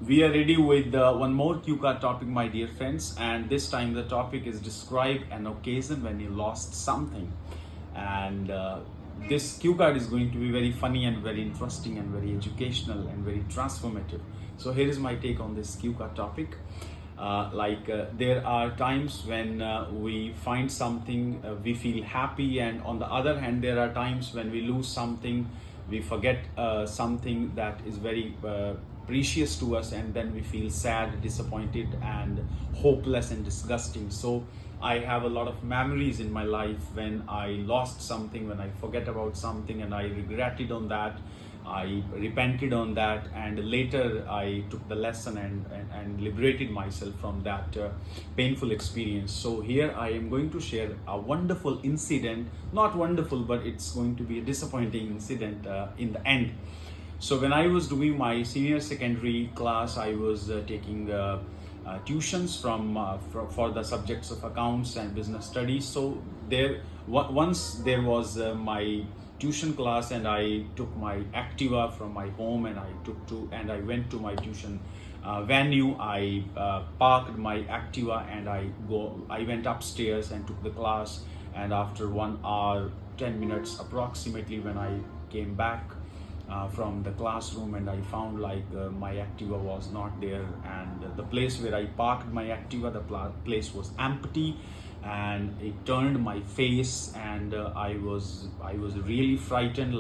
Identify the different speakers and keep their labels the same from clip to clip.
Speaker 1: We are ready with one more cue card topic, my dear friends, and this time the topic is describe an occasion when you lost something. And this cue card is going to be very funny and very interesting and very educational and very transformative. So here is my take on this cue card topic. There are times when we find something, we feel happy, and on the other hand, there are times when we lose something, we forget something that is very precious to us, and then we feel sad, disappointed, and hopeless and disgusting. So I have a lot of memories in my life when I lost something, when I forget about something, and I regretted on that. I repented on that, and later I took the lesson and liberated myself from that painful experience. So here I am going to share a wonderful incident, not wonderful, but it's going to be a disappointing incident in the end. So when I was doing my senior secondary class, I was taking tuitions for the subjects of accounts and business studies. So once there was my tuition class, and I took my Activa from my home and I went to my tuition venue. I parked my Activa and I went upstairs and took the class. And after 1 hour 10 minutes approximately, when I came back from the classroom, and I found my Activa was not there, and the place where I parked my Activa, the place was empty, and it turned my face, and I was really frightened,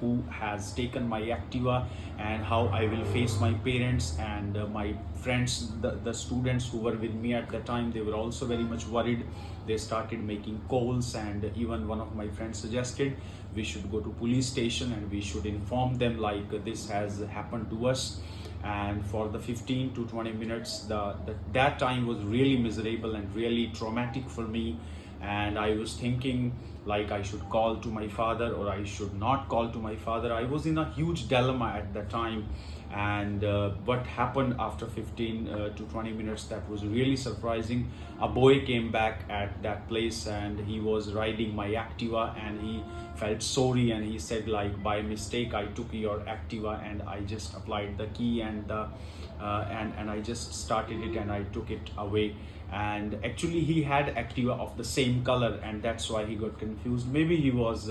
Speaker 1: who has taken my Activa, and how I will face my parents and my friends, the students who were with me at the time. They were also very much worried. They started making calls, and even one of my friends suggested we should go to police station and we should inform them this has happened to us. And for the 15 to 20 minutes, that time was really miserable and really traumatic for me. And I was thinking I should call to my father or I should not call to my father. I was in a huge dilemma at that time. And what happened after 15 to 20 minutes, that was really surprising. A boy came back at that place, and he was riding my Activa, and he felt sorry, and he said by mistake I took your Activa, and I just applied the key and I just started it and I took it away. And actually he had Activa of the same color, and that's why he got confused. Maybe he was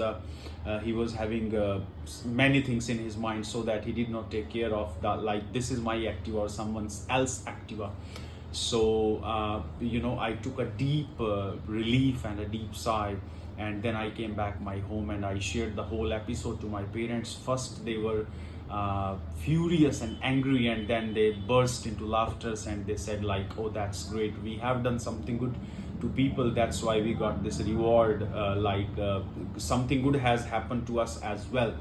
Speaker 1: having many things in his mind, so that he did not take care of this is my Activa or someone else Activa. So I took a deep relief and a deep sigh, and then I came back my home and I shared the whole episode to my parents. First they were furious and angry, and then they burst into laughter, and they said oh, that's great, we have done something good to people, that's why we got this reward, something good has happened to us as well.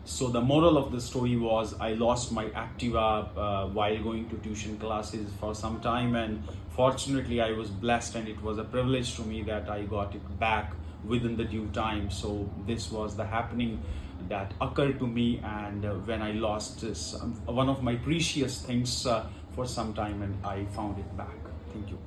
Speaker 1: So the moral of the story was, I lost my Activa while going to tuition classes for some time, and fortunately I was blessed, and it was a privilege to me that I got it back within the due time. So this was the happening that occurred to me, and when I lost one of my precious things for some time, and I found it back. Thank you.